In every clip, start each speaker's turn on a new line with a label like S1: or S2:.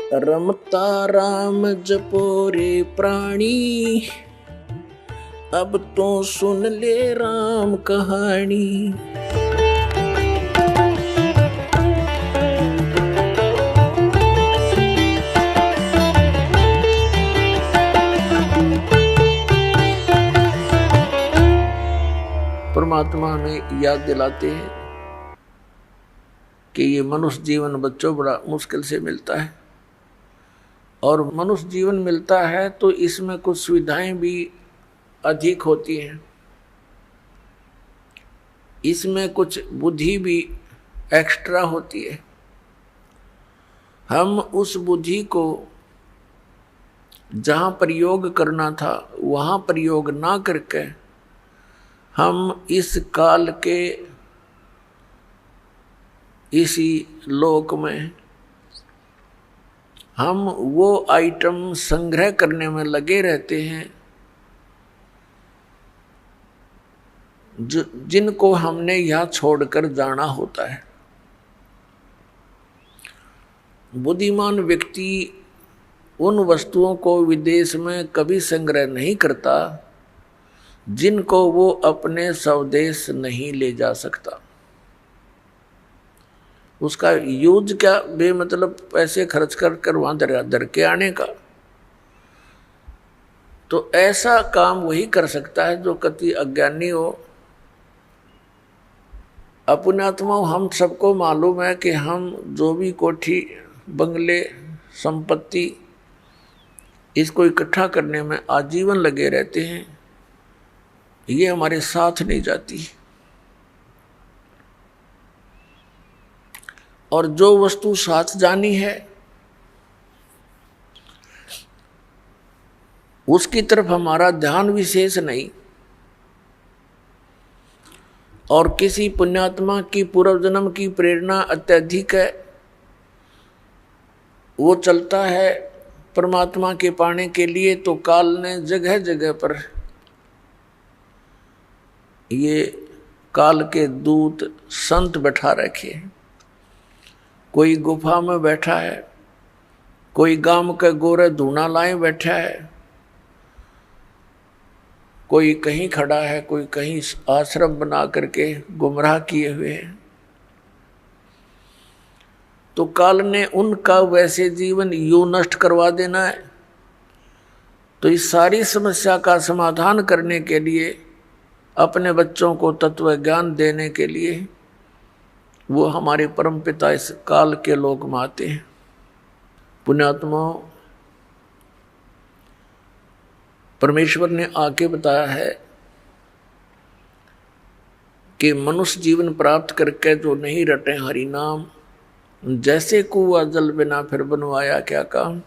S1: रमता राम जपो रे प्राणी, अब तो सुन ले राम कहानी। परमात्मा हमें याद दिलाते हैं कि ये मनुष्य जीवन बच्चों बड़ा मुश्किल से मिलता है, और मनुष्य जीवन मिलता है तो इसमें कुछ सुविधाएं भी अधिक होती हैं, इसमें कुछ बुद्धि भी एक्स्ट्रा होती है। हम उस बुद्धि को जहाँ प्रयोग करना था वहाँ प्रयोग ना करके हम इस काल के इसी लोक में हम वो आइटम संग्रह करने में लगे रहते हैं जिनको हमने यहाँ छोड़कर जाना होता है। बुद्धिमान व्यक्ति उन वस्तुओं को विदेश में कभी संग्रह नहीं करता जिनको वो अपने स्वदेश नहीं ले जा सकता। उसका यूज क्या, बेमतलब पैसे खर्च कर वहां दर के आने का। तो ऐसा काम वही कर सकता है जो कति अज्ञानी हो। अपने आत्मा हम सबको मालूम है कि हम जो भी कोठी बंगले संपत्ति इसको इकट्ठा करने में आजीवन लगे रहते हैं, ये हमारे साथ नहीं जाती। और जो वस्तु साथ जानी है उसकी तरफ हमारा ध्यान विशेष नहीं, और किसी पुण्यात्मा की पूर्व जन्म की प्रेरणा अत्यधिक है, वो चलता है परमात्मा के पाने के लिए, तो काल ने जगह जगह पर ये काल के दूत संत बैठा रखे हैं। कोई गुफा में बैठा है, कोई गांव के गोरे धूना लाए बैठा है, कोई कहीं खड़ा है, कोई कहीं आश्रम बना करके गुमराह किए हुए हैं। तो काल ने उनका वैसे जीवन यूं नष्ट करवा देना है। तो इस सारी समस्या का समाधान करने के लिए, अपने बच्चों को तत्व ज्ञान देने के लिए वो हमारे परम पिता इस काल के लोक में आते हैं। पुण्यात्माओं, परमेश्वर ने आके बताया है कि मनुष्य जीवन प्राप्त करके जो नहीं रटे हरि नाम, जैसे कुआं जल बिना फिर बनवाया क्या काम।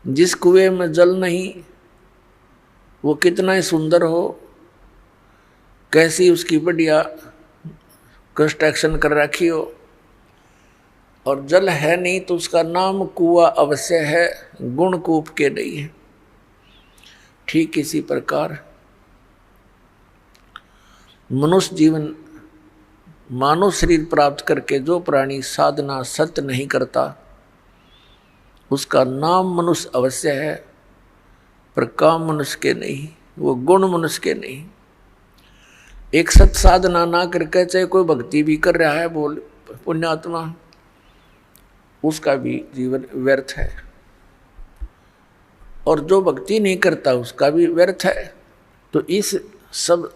S1: जिस कुएं में जल नहीं वो कितना ही सुंदर हो, कैसी उसकी बढ़िया कंस्ट्रक्शन कर रखी हो, और जल है नहीं तो उसका नाम कुआं अवश्य है, गुण कूप के नहीं है। ठीक इसी प्रकार मनुष्य जीवन मानव शरीर प्राप्त करके जो प्राणी साधना सत्य नहीं करता उसका नाम मनुष्य अवश्य है, पर काम मनुष्य के नहीं, वो गुण मनुष्य के नहीं। एक सत साधना ना करके चाहे कोई भक्ति भी कर रहा है बोल पुण्यात्मा, उसका भी जीवन व्यर्थ है, और जो भक्ति नहीं करता उसका भी व्यर्थ है। तो इस सब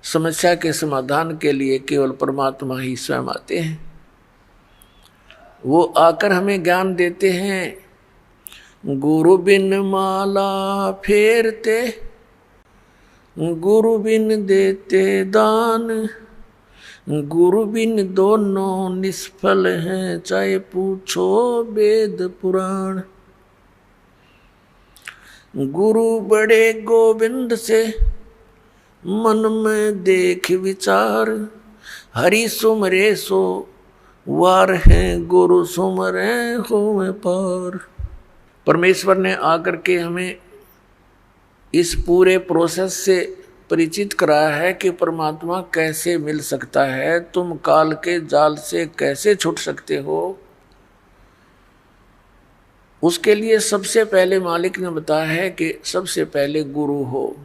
S1: समस्या के समाधान के लिए केवल परमात्मा ही स्वयं आते हैं। वो आकर हमें ज्ञान देते हैं। गुरु बिन माला फेरते, गुरु बिन देते दान, गुरु बिन दोनों निष्फल हैं, चाहे पूछो वेद पुराण। गुरु बड़े गोविंद से मन में देख विचार, हरि सुमरे सो वार हैं, गुरु सुमरे होवे पार। परमेश्वर ने आकर के हमें इस पूरे प्रोसेस से परिचित कराया है कि परमात्मा कैसे मिल सकता है, तुम काल के जाल से कैसे छूट सकते हो। उसके लिए सबसे पहले मालिक ने बताया है कि सबसे पहले गुरु हो,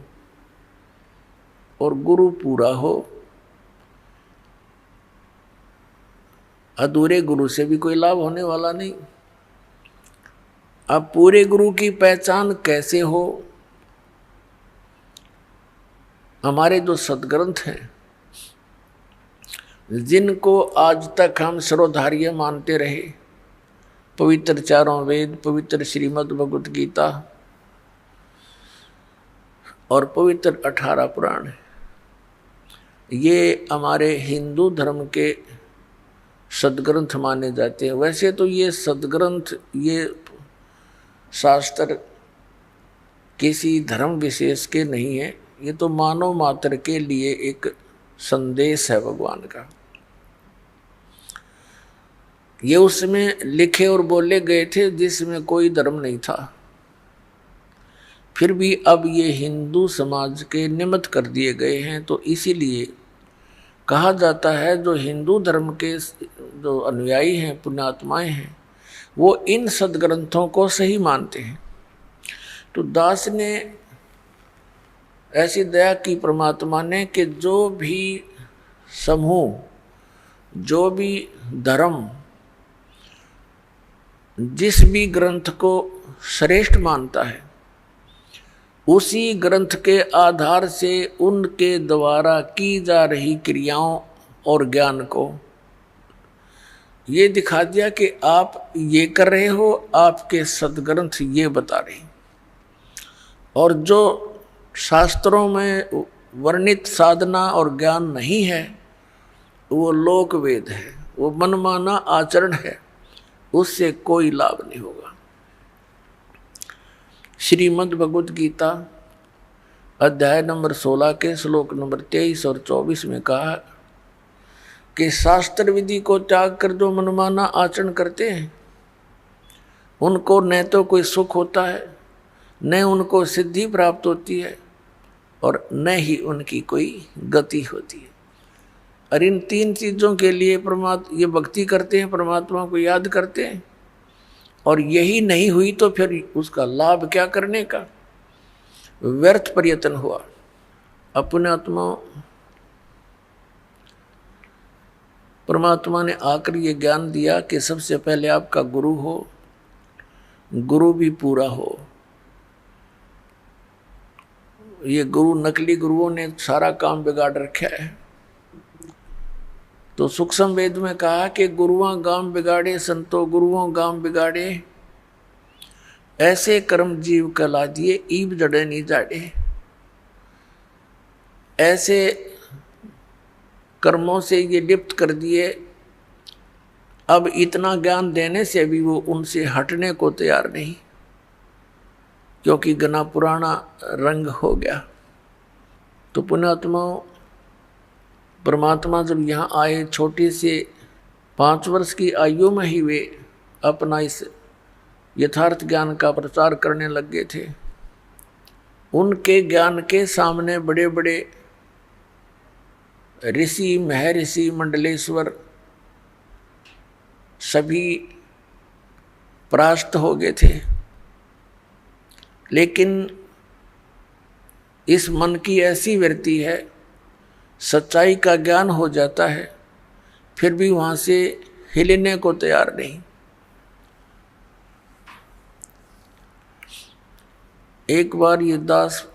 S1: और गुरु पूरा हो। अधूरे गुरु से भी कोई लाभ होने वाला नहीं। अब पूरे गुरु की पहचान कैसे हो? हमारे जो सदग्रंथ हैं, जिनको आज तक हम सर्वधार्य मानते रहे, पवित्र चारों वेद, पवित्र श्रीमद् भगवत गीता और पवित्र 18 पुराण, ये हमारे हिंदू धर्म के सदग्रंथ माने जाते हैं। वैसे तो ये सदग्रंथ, ये शास्त्र किसी धर्म विशेष के नहीं है, ये तो मानव मात्र के लिए एक संदेश है भगवान का। ये उसमें लिखे और बोले गए थे जिसमें कोई धर्म नहीं था। फिर भी अब ये हिंदू समाज के निमित्त कर दिए गए हैं, तो इसीलिए कहा जाता है जो हिंदू धर्म के जो अनुयायी हैं, पुण्यात्माएं हैं, वो इन सदग्रंथों को सही मानते हैं। तो दास ने ऐसी दया की परमात्मा ने कि जो भी समूह, जो भी धर्म जिस भी ग्रंथ को श्रेष्ठ मानता है, उसी ग्रंथ के आधार से उनके द्वारा की जा रही क्रियाओं और ज्ञान को ये दिखा दिया कि आप ये कर रहे हो, आपके सदग्रंथ ये बता रहे। और जो शास्त्रों में वर्णित साधना और ज्ञान नहीं है, वो लोक वेद है, वो मनमाना आचरण है, उससे कोई लाभ नहीं होगा। श्रीमद् भगवत गीता अध्याय नंबर 16 के श्लोक नंबर 23 और 24 में कहा कि शास्त्र विधि को त्याग कर जो मनमाना आचरण करते हैं, उनको न तो कोई सुख होता है, न उनको सिद्धि प्राप्त होती है, और न ही उनकी कोई गति होती है। और इन तीन चीज़ों के लिए ये भक्ति करते हैं, परमात्मा को याद करते हैं, और यही नहीं हुई तो फिर उसका लाभ क्या करने का? व्यर्थ प्रयत्न हुआ। अपने आत्मा परमात्मा ने आकर ये ज्ञान दिया कि सबसे पहले आपका गुरु हो, गुरु भी पूरा हो। ये गुरु, नकली गुरुओं ने सारा काम बिगाड़ रखा है। तो सूक्ष्म वेद में कहा कि गुरुआं गाम बिगाड़े, संतो गुरुओं गाम बिगाड़े, ऐसे कर्म जीव कला दिए, ईब जड़े नहीं जाड़े। ऐसे कर्मों से ये लिप्त कर दिए, अब इतना ज्ञान देने से भी वो उनसे हटने को तैयार नहीं, क्योंकि घना पुराना रंग हो गया। तो पुण्यात्मा, परमात्मा जब यहाँ आए, छोटी से 5 वर्ष की आयु में ही वे अपना इस यथार्थ ज्ञान का प्रचार करने लग गए थे। उनके ज्ञान के सामने बड़े बड़े ऋषि, महर्षि, मंडलेश्वर सभी परास्त हो गए थे। लेकिन इस मन की ऐसी वृत्ति है, सच्चाई का ज्ञान हो जाता है, फिर भी वहाँ से हिलने को तैयार नहीं। एक बार ये दास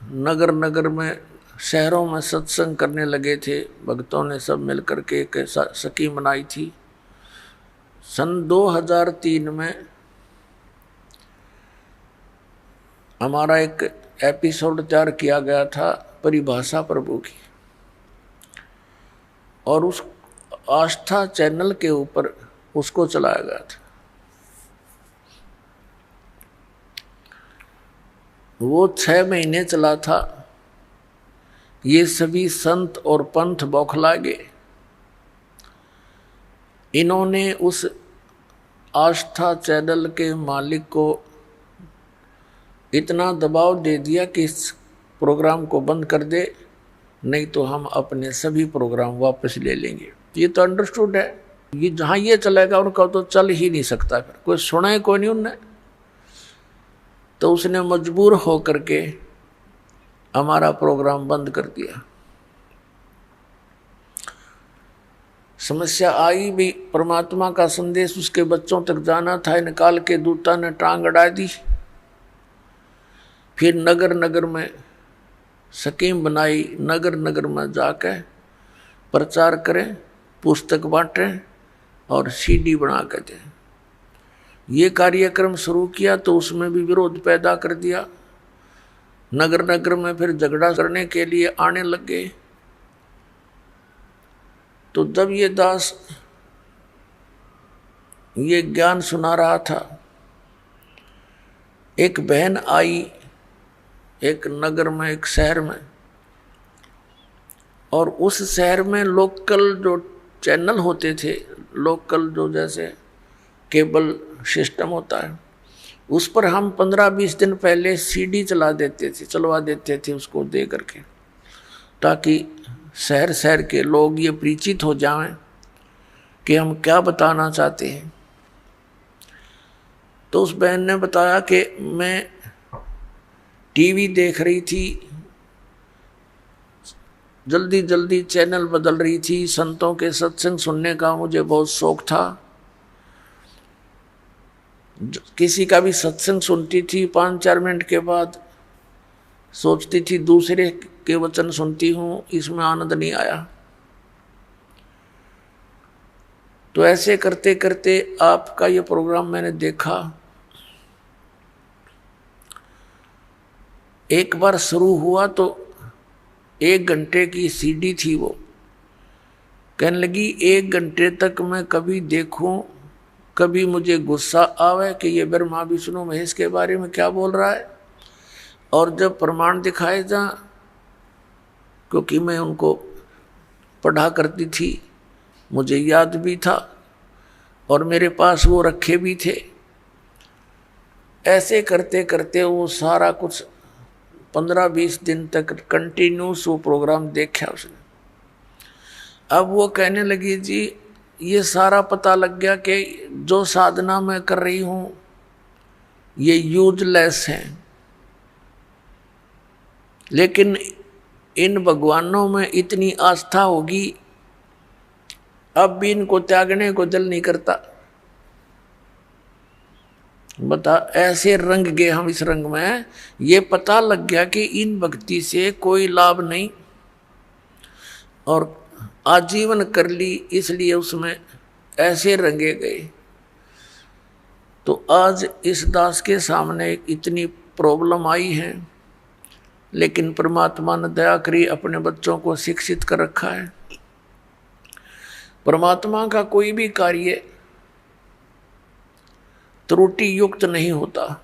S1: नगर नगर में, शहरों में सत्संग करने लगे थे। भक्तों ने सब मिलकर के एक स्कीम बनाई थी। सन 2003 में हमारा एक एपिसोड तैयार किया गया था परिभाषा प्रभु की, और उस आस्था चैनल के ऊपर उसको चलाया गया था। वो 6 महीने चला था। ये सभी संत और पंथ बौखला गए। इन्होंने उस आस्था चैनल के मालिक को इतना दबाव दे दिया कि इस प्रोग्राम को बंद कर दे, नहीं तो हम अपने सभी प्रोग्राम वापस ले लेंगे। ये तो अंडरस्टूड है, ये जहाँ ये चलेगा उनका तो चल ही नहीं सकता, फिर कोई सुना है कोई नहीं उनने। तो उसने मजबूर हो करके हमारा प्रोग्राम बंद कर दिया। समस्या आई भी, परमात्मा का संदेश उसके बच्चों तक जाना था, निकाल के दूता ने टांग अड़ा दी। फिर नगर नगर में स्कीम बनाई, नगर नगर में जाके प्रचार करें, पुस्तक बांटें और सीडी बना के दें। ये कार्यक्रम शुरू किया तो उसमें भी विरोध पैदा कर दिया। नगर नगर में फिर झगड़ा करने के लिए आने लगे। तो जब ये दास ये ज्ञान सुना रहा था, एक बहन आई एक नगर में, एक शहर में, और उस शहर में लोकल जो चैनल होते थे, लोकल जो जैसे केबल सिस्टम होता है, उस पर हम 15-20 दिन पहले सीडी चलवा देते थे उसको दे करके, ताकि शहर शहर के लोग ये परिचित हो जाएं कि हम क्या बताना चाहते हैं। तो उस बहन ने बताया कि मैं टीवी देख रही थी, जल्दी जल्दी चैनल बदल रही थी, संतों के सत्संग सुनने का मुझे बहुत शौक था। किसी का भी सत्संग सुनती थी, 5-4 मिनट के बाद सोचती थी दूसरे के वचन सुनती हूँ, इसमें आनंद नहीं आया। तो ऐसे करते करते आपका ये प्रोग्राम मैंने देखा। एक बार शुरू हुआ तो 1 घंटे की सीडी थी, वो कहने लगी 1 घंटे तक मैं कभी देखूं, कभी मुझे गुस्सा आवे कि ये ब्रह्मा विष्णु महेश के बारे में क्या बोल रहा है, और जब प्रमाण दिखाए जा, क्योंकि मैं उनको पढ़ा करती थी, मुझे याद भी था और मेरे पास वो रखे भी थे। ऐसे करते करते वो सारा कुछ 15-20 दिन तक कंटिन्यूस वो प्रोग्राम देखा उसने। अब वो कहने लगी जी ये सारा पता लग गया कि जो साधना मैं कर रही हूँ ये यूजलेस है, लेकिन इन भगवानों में इतनी आस्था होगी, अब भी इनको त्यागने को दिल नहीं करता। बता, ऐसे रंग गए हम इस रंग में, ये पता लग गया कि इन भक्ति से कोई लाभ नहीं, और आजीवन कर ली, इसलिए उसमें ऐसे रंगे गए। तो आज इस दास के सामने इतनी प्रॉब्लम आई है, लेकिन परमात्मा ने दया करी, अपने बच्चों को शिक्षित कर रखा है। परमात्मा का कोई भी कार्य त्रुटि युक्त नहीं होता।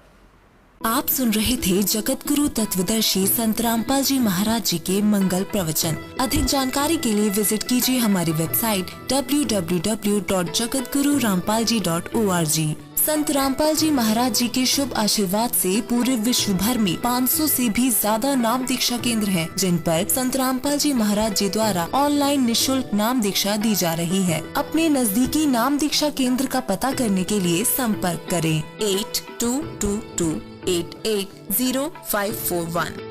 S2: आप सुन रहे थे जगत गुरु तत्वदर्शी संत रामपाल जी महाराज जी के मंगल प्रवचन। अधिक जानकारी के लिए विजिट कीजिए हमारी वेबसाइट www.jagatgururampalji.org। संत रामपाल जी महाराज जी के शुभ आशीर्वाद से पूरे विश्व भर में 500 से भी ज्यादा नाम दीक्षा केंद्र हैं, जिन पर संत रामपाल जी महाराज जी द्वारा ऑनलाइन निशुल्क नाम दीक्षा दी जा रही है। अपने नजदीकी नाम दीक्षा केंद्र का पता करने के लिए संपर्क करें 8222880541।